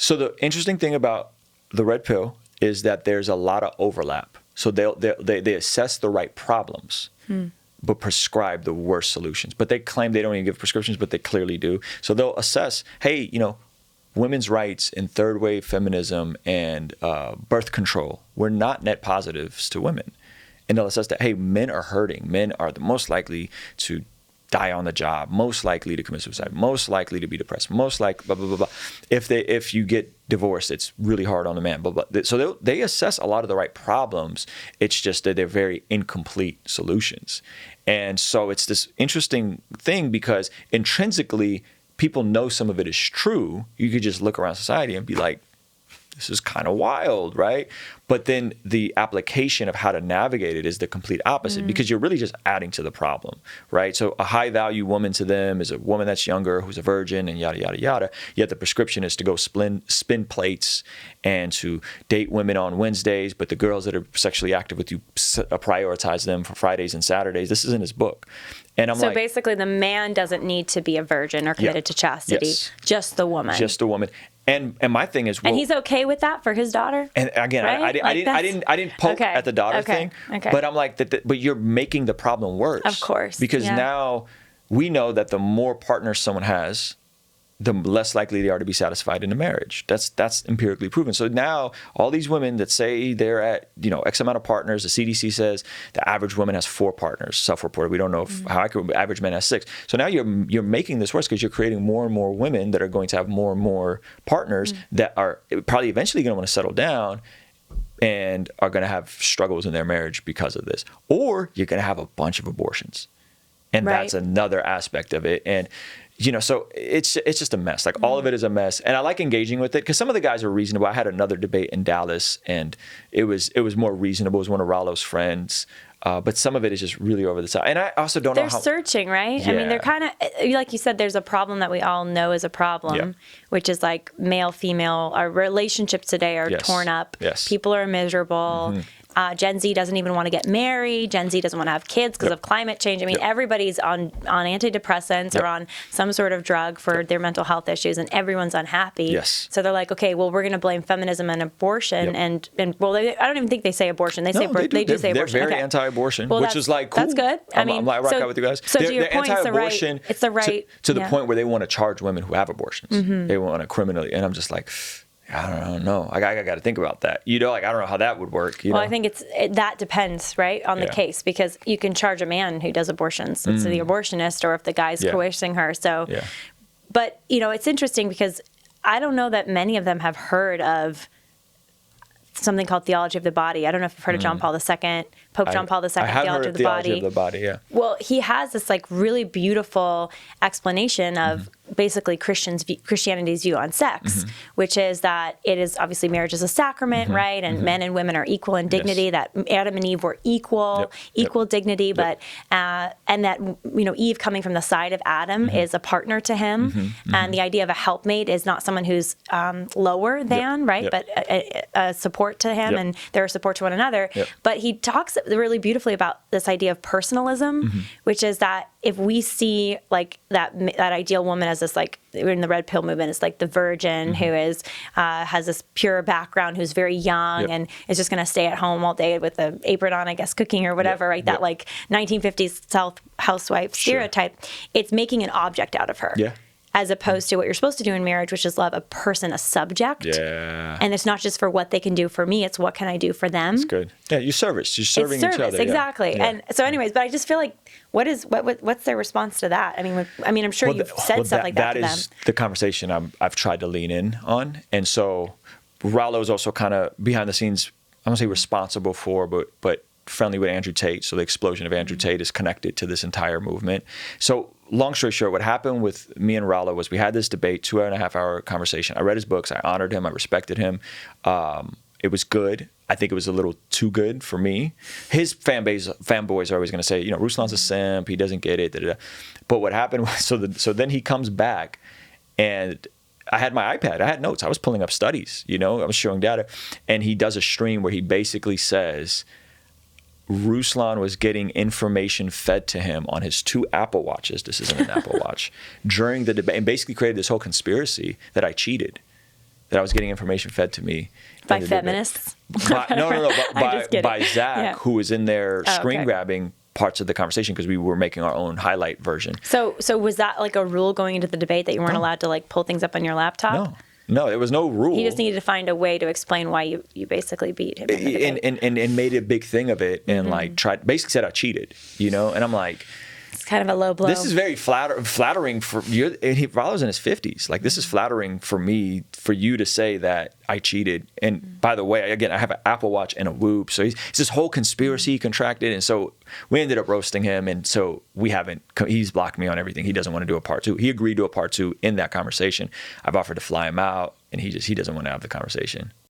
So the interesting thing about the red pill is that there's a lot of overlap. So they assess the right problems, but prescribe the worst solutions. But they claim they don't even give prescriptions, but they clearly do. So they'll assess, hey, women's rights and third wave feminism and birth control were not net positives to women. And they'll assess that, hey, men are hurting. Men are the most likely to die on the job, most likely to commit suicide, most likely to be depressed, most likely blah, blah, blah, blah. If you get divorced, it's really hard on the man, blah, blah. So they assess a lot of the right problems. It's just that they're very incomplete solutions. And so it's this interesting thing because intrinsically, people know some of it is true. You could just look around society and be like, this is kind of wild, right? But then the application of how to navigate it is the complete opposite because you're really just adding to the problem, right? So a high value woman to them is a woman that's younger, who's a virgin and yada, yada, yada. Yet the prescription is to go spin plates and to date women on Wednesdays, but the girls that are sexually active with you, prioritize them for Fridays and Saturdays. This is in his book. And I'm so basically the man doesn't need to be a virgin or committed to chastity, just the woman. Just the woman. And my thing is, and he's okay with that for his daughter. And again, right? I didn't poke at the daughter thing, but I'm like, but you're making the problem worse. Of course, because now we know that the more partners someone has, the less likely they are to be satisfied in a marriage. That's empirically proven. So now all these women that say they're at X amount of partners, the CDC says the average woman has 4 partners, self-reported. We don't know how accurate. Average man has 6. So now you're making this worse because you're creating more and more women that are going to have more and more partners that are probably eventually going to want to settle down and are going to have struggles in their marriage because of this. Or you're going to have a bunch of abortions. And that's another aspect of it. And so it's just a mess. Like all of it is a mess. And I like engaging with it because some of the guys are reasonable. I had another debate in Dallas and it was more reasonable. It was one of Rollo's friends. But some of it is just really over the top. And I also don't know how... They're searching, right? Yeah. I mean, they're kind of... Like you said, there's a problem that we all know is a problem, which is like male, female. Our relationships today are torn up. Yes. People are miserable. Gen Z doesn't even want to get married. Gen Z doesn't want to have kids because of climate change. I mean, everybody's on antidepressants or on some sort of drug for their mental health issues, and everyone's unhappy. Yes. So they're like, okay, well, we're going to blame feminism and abortion, and well, I don't even think they say abortion. They say they do say abortion. They're very anti-abortion, well, which is like cool. That's good. I mean, I rock out with you guys. So to your they're point, anti-abortion. It's the right to the point where they want to charge women who have abortions. They want to criminally, and I'm just like, I don't know. I got to think about that. I don't know how that would work. Well, I think that depends, right, on the case, because you can charge a man who does abortions. It's the abortionist, or if the guy's coercing her. So, but it's interesting because I don't know that many of them have heard of something called theology of the body. I don't know if you've heard of John Paul II, Pope John Paul II, theology of the body. Theology of the body, yeah. Well, he has this like really beautiful explanation of basically Christianity's view on sex, which is that it is obviously marriage is a sacrament, right? And men and women are equal in dignity. That Adam and Eve were equal dignity, but and that Eve coming from the side of Adam is a partner to him, and the idea of a helpmate is not someone who's lower than, right? But a support to him, and they're a support to one another. But he talks really beautifully about this idea of personalism, which is that if we see like that ideal woman as this, like in the red pill movement, it's like the virgin who is has this pure background, who's very young and is just going to stay at home all day with the apron on, I guess, cooking or whatever, right? That like 1950s South housewife stereotype. It's making an object out of her. As opposed to what you're supposed to do in marriage, which is love a person, a subject. And it's not just for what they can do for me, it's what can I do for them. That's good. Yeah, you service. You're serving each other. Exactly. And so anyways, but I just feel like what's their response to that? I mean, I'm sure you've said stuff like that to them. That is the conversation I've tried to lean in on. And so Rollo is also kind of behind the scenes, I don't say responsible for, but friendly with Andrew Tate. So the explosion of Andrew Tate is connected to this entire movement. So long story short, what happened with me and Rollo was we had this debate, 2.5 hour conversation. I read his books. I honored him. I respected him. It was good. I think it was a little too good for me. His fanboys are always going to say, Ruslan's a simp. He doesn't get it. Da, da, da. But what happened was, so then he comes back, and I had my iPad. I had notes. I was pulling up studies. I was showing data. And he does a stream where he basically says Ruslan was getting information fed to him on his 2 Apple Watches. This isn't an Apple Watch. During the debate, and basically created this whole conspiracy that I cheated. that I was getting information fed to me By feminists? By Zach, Yeah. who was in there screen okay. grabbing parts of the conversation because we were making our own highlight version. So was that like a rule going into the debate that you weren't allowed to like pull things up on your laptop? No, there was no rule. He just needed to find a way to explain why you basically beat him. In the debate. and made a big thing of it and like basically said I cheated, and I'm like, It's kind of a low blow. this is very flattering for you. And Rollo's in his 50s. Like, this is flattering for me, for you to say that I cheated. And by the way, again, I have an Apple Watch and a Whoop. So it's this whole conspiracy contracted. And so we ended up roasting him. And so he's blocked me on everything. He doesn't want to do a part 2. He agreed to a part 2 in that conversation. I've offered to fly him out, and he doesn't want to have the conversation.